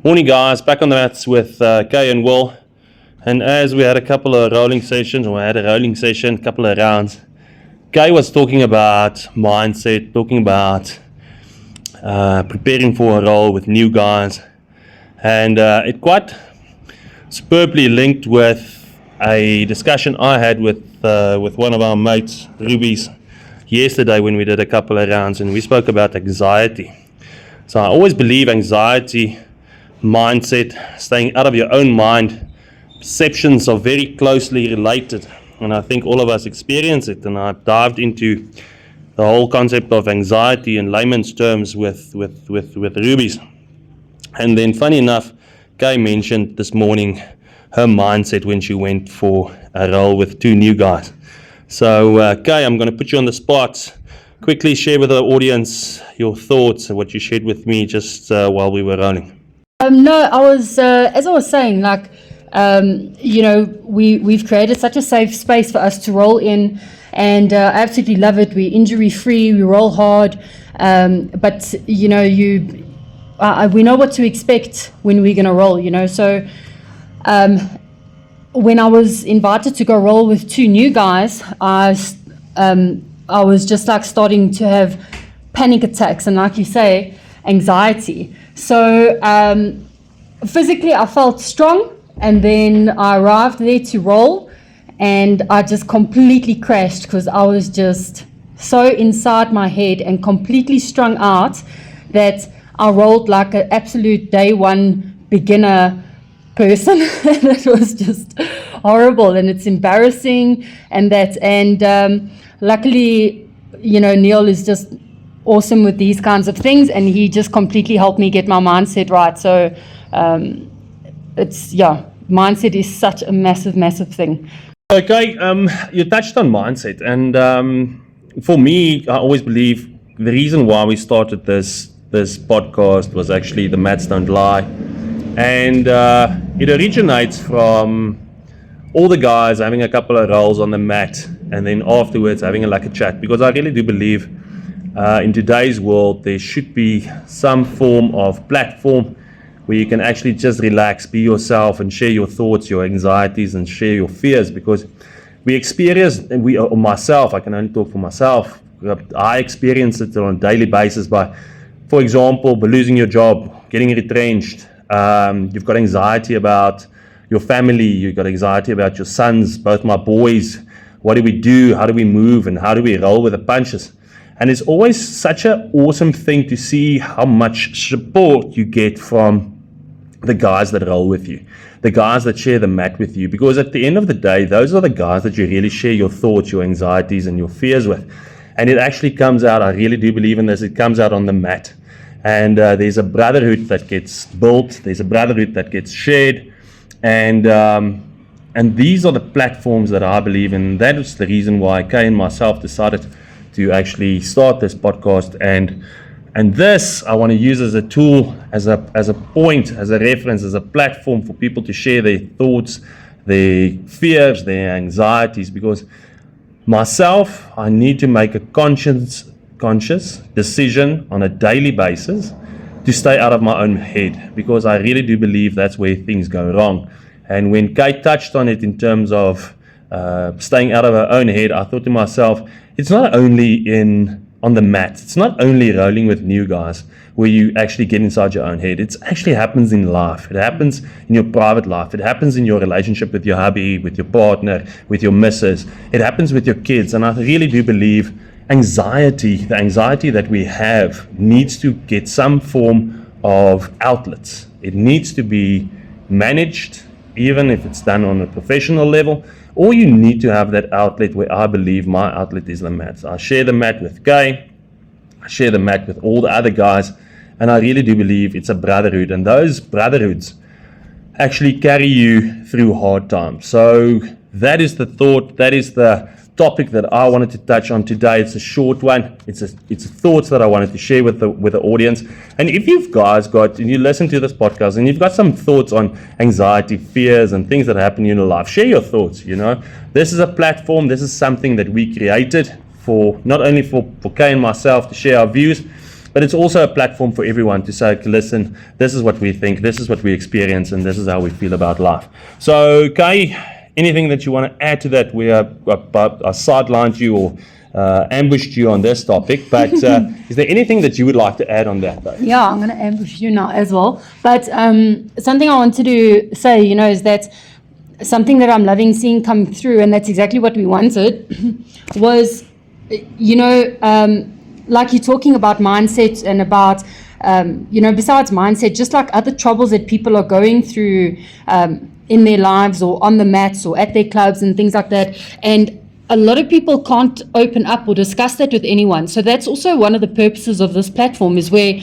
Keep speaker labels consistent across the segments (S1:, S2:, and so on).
S1: Morning guys, back on the mats with Kay and Will. And as we had a couple of rolling sessions, a couple of rounds, Kay was talking about mindset, talking about preparing for a role with new guys. And it quite superbly linked with a discussion I had with one of our mates, Ruby's, yesterday when we did a couple of rounds, and we spoke about anxiety. So I always believe anxiety, mindset, staying out of your own mind, perceptions are very closely related, and I think all of us experience it. And I've dived into the whole concept of anxiety in layman's terms with Ruby's. And then funny enough, Kay mentioned this morning her mindset when she went for a role with two new guys. So Kay, I'm going to put you on the spot. Quickly share with the audience your thoughts and what you shared with me just while we were rolling.
S2: No, I was, as I was saying, like, we've created such a safe space for us to roll in, and I absolutely love it. We're injury free, we roll hard, but we know what to expect when we're going to roll, So when I was invited to go roll with two new guys, I was just like starting to have panic attacks and, like you say, anxiety. So physically I felt strong, and then I arrived there to roll and I just completely crashed because I was just so inside my head and completely strung out that I rolled like an absolute day one beginner person. It was just horrible and it's embarrassing and luckily Neil is just awesome with these kinds of things, and he just completely helped me get my mindset right. So mindset is such a massive thing.
S1: Okay, you touched on mindset, and for me, I always believe the reason why we started this podcast was actually the mats don't lie, and it originates from all the guys having a couple of rolls on the mat, and then afterwards having a chat, because I really do believe in today's world there should be some form of platform where you can actually just relax, be yourself, and share your thoughts, your anxieties, and share your fears, because we experience, and myself, I can only talk for myself, I experience it on a daily basis by, for example, by losing your job, getting retrenched. You've got anxiety about your family, you've got anxiety about your sons, both my boys. What do we do? How do we move? And how do we roll with the punches? And it's always such an awesome thing to see how much support you get from the guys that roll with you, the guys that share the mat with you, because at the end of the day, those are the guys that you really share your thoughts, your anxieties, and your fears with. And it actually comes out, I really do believe in this, it comes out on the mat. And there's a brotherhood that gets built, there's a brotherhood that gets shared, and these are the platforms that I believe in. That is the reason why Kay and myself decided to actually start this podcast, and this I want to use as a tool, as a point, as a reference, as a platform for people to share their thoughts, their fears, their anxieties, because myself, I need to make a conscious decision on a daily basis to stay out of my own head, because I really do believe that's where things go wrong. And when Kate touched on it in terms of staying out of her own head, I thought to myself, it's not only on the mat, it's not only rolling with new guys where you actually get inside your own head. It actually happens in life. It happens in your private life. It happens in your relationship with your hubby, with your partner, with your missus. It happens with your kids. And I really do believe the anxiety that we have needs to get some form of outlets. It needs to be managed, even if it's done on a professional level. Or you need to have that outlet, where I believe my outlet is the mat. I share the mat with Kay, I share the mat with all the other guys, and I really do believe it's a brotherhood, and those brotherhoods actually carry you through hard times. So that is the thought, that is the topic that I wanted to touch on today. It's a short one. It's thoughts that I wanted to share with the audience. And if you've guys and you listen to this podcast and you've got some thoughts on anxiety, fears, and things that happen in your life, share your thoughts. This is a platform. This is something that we created for not only for Kay and myself to share our views, but it's also a platform for everyone to say, listen, this is what we think, this is what we experience, and this is how we feel about life. So, Kai, anything that you want to add to that? We are sidelined you or ambushed you on this topic, but is there anything that you would like to add on that, though?
S2: Yeah, I'm going to ambush you now as well. But something I wanted to say, is that something that I'm loving seeing come through, and that's exactly what we wanted, was, like you're talking about mindset and about, besides mindset, just like other troubles that people are going through in their lives or on the mats or at their clubs and things like that. And a lot of people can't open up or discuss that with anyone. So that's also one of the purposes of this platform, is where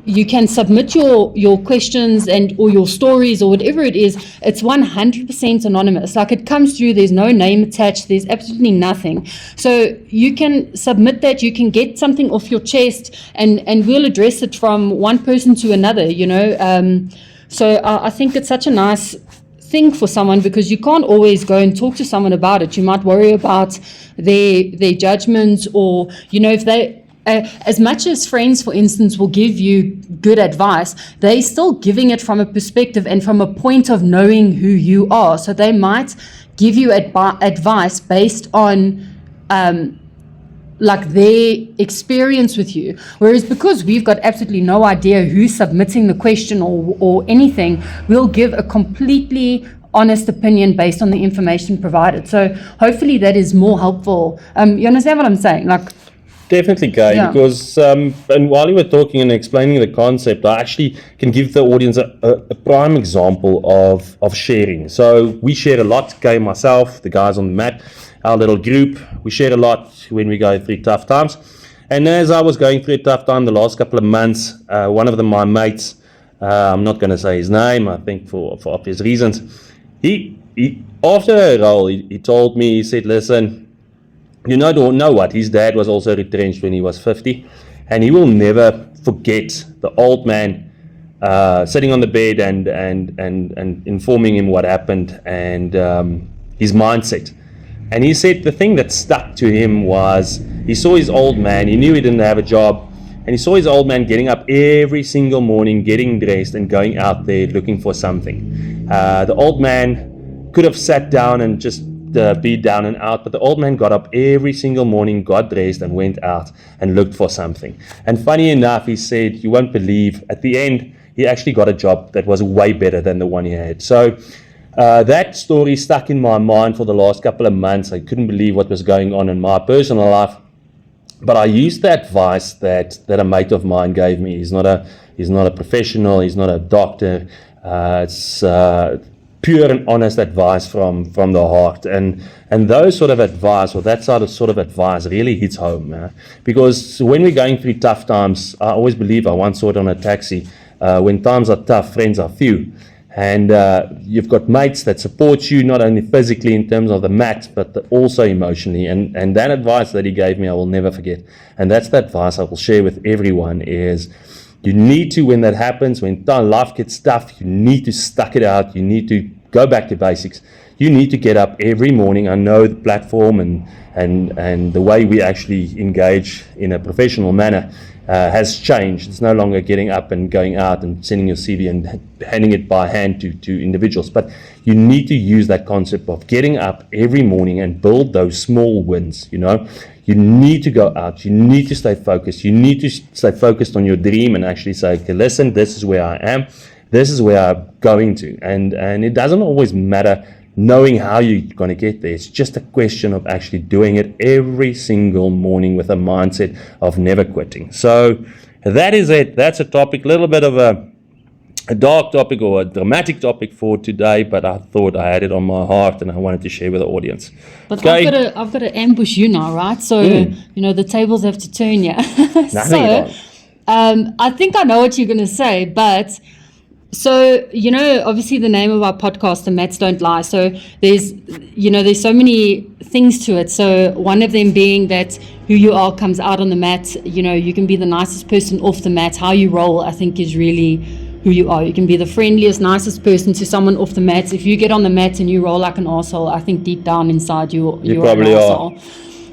S2: you can submit your questions or your stories or whatever it is. It's 100% anonymous. Like, it comes through, there's no name attached, there's absolutely nothing. So you can submit that, you can get something off your chest, and we'll address it from one person to another, So I think it's such a nice thing for someone, because you can't always go and talk to someone about it. You might worry about their judgments, or if they as much as friends, for instance, will give you good advice, they're still giving it from a perspective and from a point of knowing who you are. So they might give you advice based on like their experience with you. Whereas because we've got absolutely no idea who's submitting the question or anything, we'll give a completely honest opinion based on the information provided. So hopefully that is more helpful. You understand what I'm saying?
S1: Definitely, Guy, because and while you were talking and explaining the concept, I actually can give the audience a prime example of sharing. So we share a lot, Guy, myself, the guys on the mat, our little group. We share a lot when we go through tough times. And as I was going through a tough time the last couple of months, one of them, my mates, I'm not going to say his name, I think for obvious reasons, he after a role, he told me, he said, listen, don't know what? His dad was also retrenched when he was 50, and he will never forget the old man sitting on the bed and informing him what happened and his mindset. And he said the thing that stuck to him was he saw his old man, he knew he didn't have a job, and he saw his old man getting up every single morning, getting dressed and going out there looking for something. The old man could have sat down and just be down and out, but the old man got up every single morning, got dressed and went out and looked for something. And funny enough, he said, you won't believe, at the end he actually got a job that was way better than the one he had. So that story stuck in my mind for the last couple of months. I couldn't believe what was going on in my personal life, but I used the advice that a mate of mine gave me. He's not a professional, he's not a doctor. It's pure and honest advice from the heart, and those sort of advice, or that sort of advice, really hits home, because when we're going through tough times, I always believe, I once saw it on a taxi, when times are tough, friends are few, and you've got mates that support you not only physically in terms of the mat, but also emotionally, and that advice that he gave me I will never forget, and that's the advice I will share with everyone, is you need to, when that happens, when life gets tough, you need to stuck it out. You need to go back to basics. You need to get up every morning. I know the platform and the way we actually engage in a professional manner has changed. It's no longer getting up and going out and sending your CV and handing it by hand to individuals. But you need to use that concept of getting up every morning and build those small wins, You need to go out. You need to stay focused. You need to stay focused on your dream and actually say, okay, listen, this is where I am. This is where I'm going to. And it doesn't always matter knowing how you're going to get there. It's just a question of actually doing it every single morning with a mindset of never quitting. So that is it. That's a topic, a little bit of a dark topic or a dramatic topic for today, but I thought I had it on my heart and I wanted to share with the audience.
S2: But
S1: okay.
S2: I've got to ambush you now, right? So, the tables have to turn here. I think I know what you're going to say, but so, obviously the name of our podcast, The Mats Don't Lie. So there's so many things to it. So one of them being that who you are comes out on the mat. You can be the nicest person off the mat. How you roll, I think, is really who you are. You can be the friendliest, nicest person to someone off the mat. If you get on the mat and you roll like an arsehole, I think deep down inside you're probably an arsehole.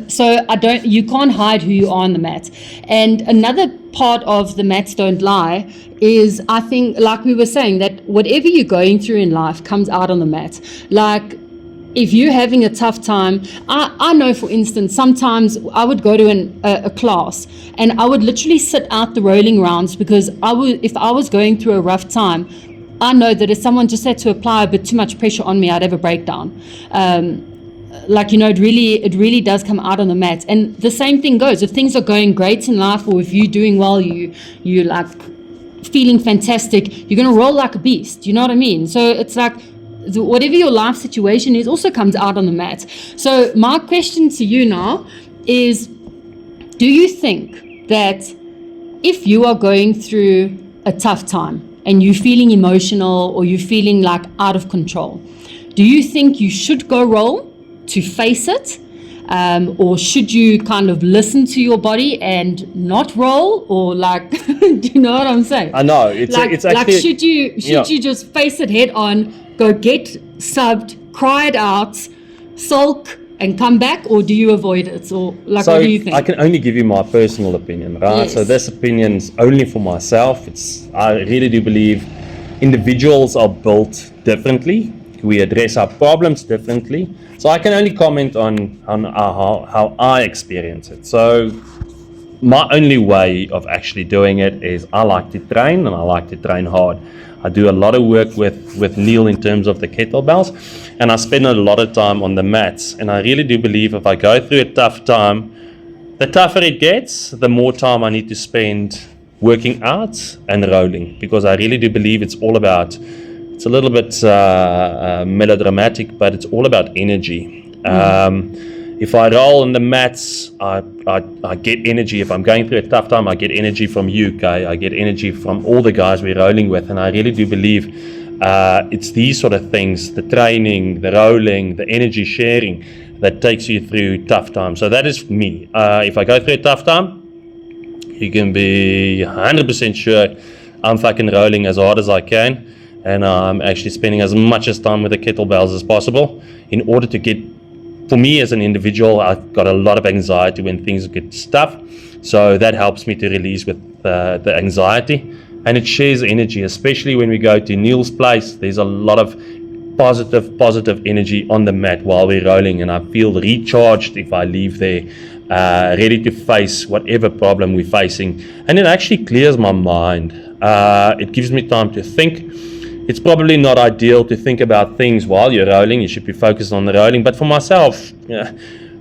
S2: So you can't hide who you are on the mat. And another part of the mats don't lie is, I think, like we were saying, that whatever you're going through in life comes out on the mat. Like, if you're having a tough time, I know, for instance, sometimes I would go to a class and I would literally sit out the rolling rounds, because if I was going through a rough time, I know that if someone just had to apply a bit too much pressure on me, I'd have a breakdown. It really does come out on the mat. And the same thing goes if things are going great in life, or if you're doing well, you like feeling fantastic, you're going to roll like a beast. You know what I mean? So it's like, whatever your life situation is also comes out on the mat. So my question to you now is, do you think that if you are going through a tough time and you're feeling emotional, or you're feeling like out of control, do you think you should go roll to face it? Or should you kind of listen to your body and not roll? Or like, do you know what I'm saying?
S1: I know. It's actually,
S2: like, should you just face it head on, go get subbed, cry it out, sulk, and come back? Or do you avoid it? Or like,
S1: so
S2: what do you think?
S1: I can only give you my personal opinion, right?
S2: Yes.
S1: So this opinion's only for myself. I really do believe individuals are built differently. We address our problems differently. So I can only comment on how I experience it. So my only way of actually doing it is, I like to train, and I like to train hard. I do a lot of work with Neil in terms of the kettlebells, and I spend a lot of time on the mats. And I really do believe if I go through a tough time, the tougher it gets, the more time I need to spend working out and rolling, because I really do believe it's all about, it's a little bit melodramatic, but it's all about energy. If I roll on the mats, I get energy. If I'm going through a tough time, I get energy from you, Kay. I get energy from all the guys we're rolling with. And I really do believe it's these sort of things, the training, the rolling, the energy sharing, that takes you through tough times. So that is me. If I go through a tough time, you can be 100% sure I'm fucking rolling as hard as I can. And I'm actually spending as much time with the kettlebells as possible, in order to get, for me as an individual, I've got a lot of anxiety when things get tough. So that helps me to release with the anxiety. And it shares energy, especially when we go to Neil's place. There's a lot of positive energy on the mat while we're rolling. And I feel recharged if I leave there, ready to face whatever problem we're facing. And it actually clears my mind. It gives me time to think. It's probably not ideal to think about things while you're rolling. You should be focused on the rolling. But for myself,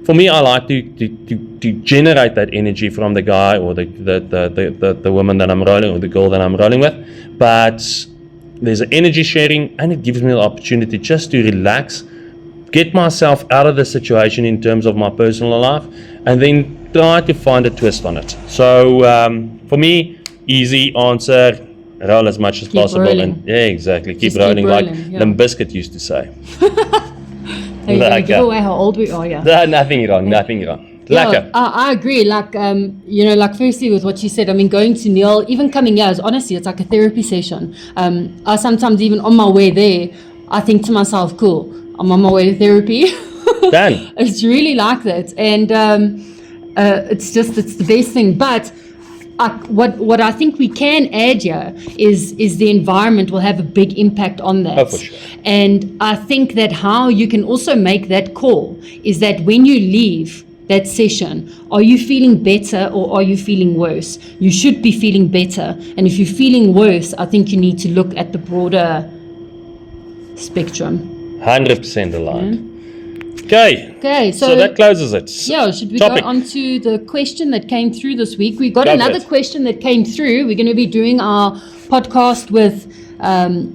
S1: for me, I like to generate that energy from the guy, or the woman that I'm rolling, or the girl that I'm rolling with. But there's an energy sharing, and it gives me the opportunity just to relax, get myself out of the situation in terms of my personal life, and then try to find a twist on it. So for me, easy answer. Roll as much as possible,
S2: rolling.
S1: and yeah, exactly. Keep
S2: Just
S1: rolling,
S2: keep
S1: like
S2: rolling, yeah.
S1: Limp Bizkit used to say.
S2: Hey,
S1: Lekker.
S2: give away how old we are, yeah.
S1: Nothing wrong. Lekker.
S2: Yeah, I agree. Like, like firstly with what you said, I mean, going to Neil, even coming here, honestly, it's like a therapy session. I sometimes, even on my way there, I think to myself, cool, I'm on my way to therapy.
S1: Done.
S2: It's really like that. And it's the best thing. But what I think we can add here is the environment will have a big impact on that.
S1: Oh, for sure.
S2: And I think that how you can also make that call is that when you leave that session, are you feeling better or are you feeling worse? You should be feeling better. And if you're feeling worse, I think you need to look at the broader spectrum.
S1: 100% aligned.
S2: Yeah.
S1: Okay, so that closes it.
S2: Yeah, should we
S1: Topic.
S2: go on to the question that came through this week? We got
S1: Go for
S2: another
S1: it.
S2: question that came through. We're going to be doing our podcast with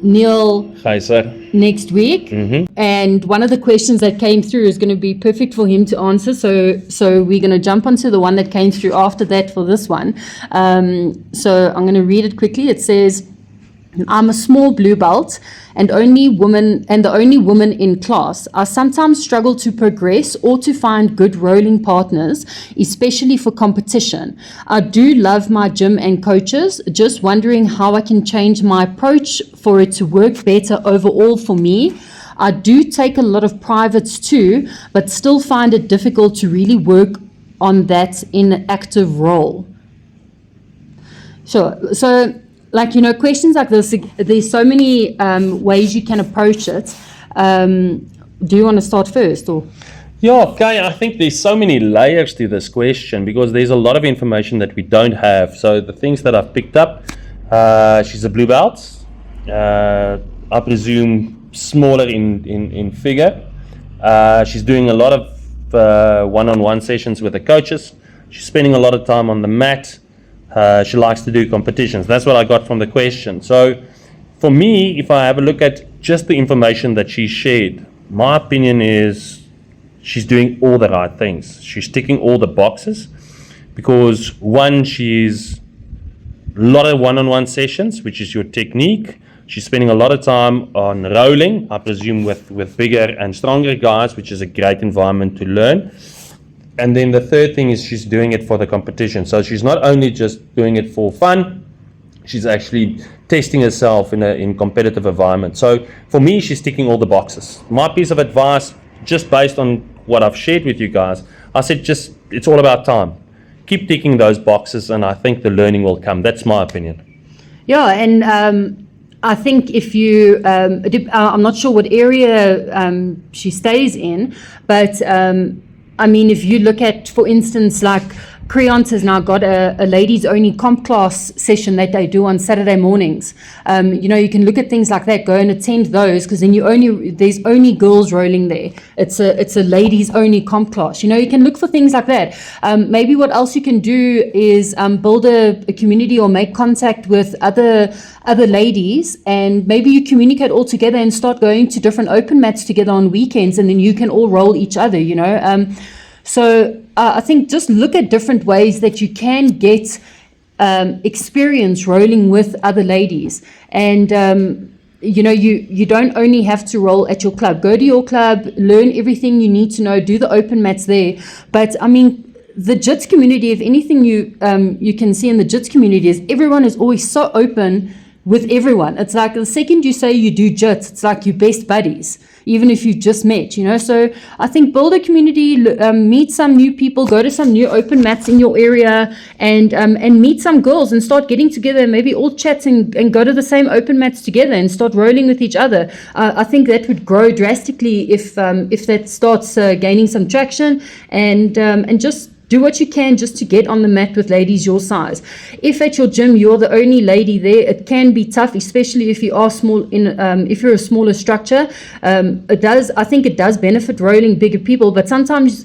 S2: Neil
S1: Hi, sir.
S2: next week. And one of the questions that came through is going to be perfect for him to answer. So we're going to jump onto the one that came through after that for this one. So I'm going to read it quickly. It says, I'm a small blue belt and the only woman in class. I sometimes struggle to progress or to find good rolling partners, especially for competition. I do love my gym and coaches, just wondering how I can change my approach for it to work better overall for me. I do take a lot of privates too, but still find it difficult to really work on that in an active role. Sure. So, like, questions like this, there's so many ways you can approach it. Do you want to start first, or?
S1: Yeah, okay. I think there's so many layers to this question because there's a lot of information that we don't have. So the things that I've picked up, she's a blue belt. I presume smaller in figure. She's doing a lot of one-on-one sessions with the coaches. She's spending a lot of time on the mat. She likes to do competitions. That's what I got from the question. So for me, if I have a look at just the information that she shared, my opinion is she's doing all the right things. She's ticking all the boxes because one, she's a lot of one-on-one sessions, which is your technique. She's spending a lot of time on rolling, I presume with bigger and stronger guys, which is a great environment to learn. And then the third thing is she's doing it for the competition. So she's not only just doing it for fun, she's actually testing herself in competitive environment. So for me, she's ticking all the boxes. My piece of advice, just based on what I've shared with you guys, I said it's all about time. Keep ticking those boxes and I think the learning will come. That's my opinion.
S2: Yeah, and I think if you, I'm not sure what area she stays in, but I mean, if you look at, for instance, like Creont has now got a ladies only comp class session that they do on Saturday mornings. You can look at things like that, go and attend those, because then there's only girls rolling there. It's a ladies only comp class. You can look for things like that. Maybe what else you can do is build a community or make contact with other ladies, and maybe you communicate all together and start going to different open mats together on weekends, and then you can all roll each other, So I think just look at different ways that you can get experience rolling with other ladies. And, you don't only have to roll at your club. Go to your club, learn everything you need to know, do the open mats there. But, I mean, the JITS community, if anything you can see in the JITS community, is everyone is always so open with everyone. It's like the second you say you do JITS, it's like you're best buddies, even if you just met, So I think build a community, meet some new people, go to some new open mats in your area, and meet some girls and start getting together, maybe all chat and go to the same open mats together and start rolling with each other. I think that would grow drastically if that starts gaining some traction, and just do what you can just to get on the mat with ladies your size. If at your gym you're the only lady there, it can be tough, especially if you are small. If you're a smaller structure, I think it does benefit rolling bigger people. But sometimes,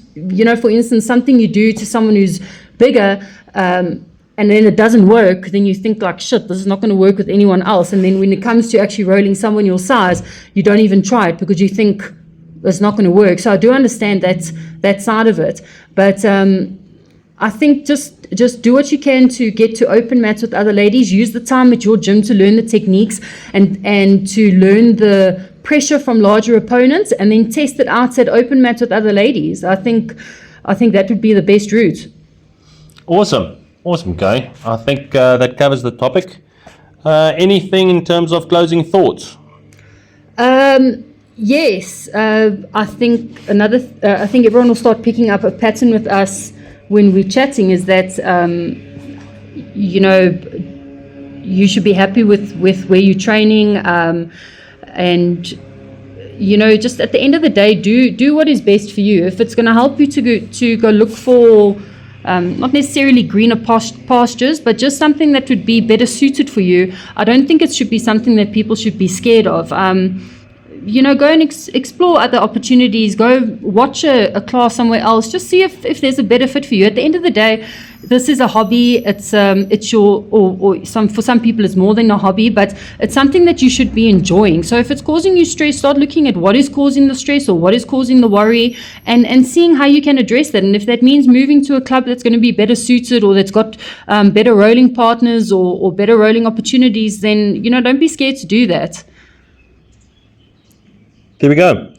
S2: for instance, something you do to someone who's bigger, and then it doesn't work, then you think like, shit, this is not going to work with anyone else. And then when it comes to actually rolling someone your size, you don't even try it because you think it's not going to work. So I do understand that side of it, but I think just do what you can to get to open mats with other ladies. Use the time at your gym to learn the techniques and to learn the pressure from larger opponents, and then test it out at open mats with other ladies. I think that would be the best route.
S1: Awesome, Kay. I think that covers the topic. Anything in terms of closing thoughts?
S2: Yes, I think I think everyone will start picking up a pattern with us when we're chatting, is that you should be happy with where you're training, and just at the end of the day, do what is best for you. If it's going to help you to go look for not necessarily greener pastures, but just something that would be better suited for you, I don't think it should be something that people should be scared of. Go and explore other opportunities. Go watch a class somewhere else. Just see if there's a better fit for you. At the end of the day, this is a hobby. It's your for some people it's more than a hobby, but it's something that you should be enjoying. So if it's causing you stress, start looking at what is causing the stress or what is causing the worry, and seeing how you can address that. And if that means moving to a club that's going to be better suited, or that's got better rolling partners or better rolling opportunities, then don't be scared to do that.
S1: There we go.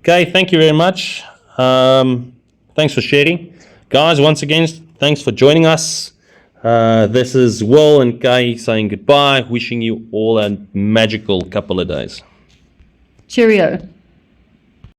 S1: Okay, thank you very much. Thanks for sharing. Guys, once again, thanks for joining us. This is Will and Kay saying goodbye, wishing you all a magical couple of days.
S2: Cheerio.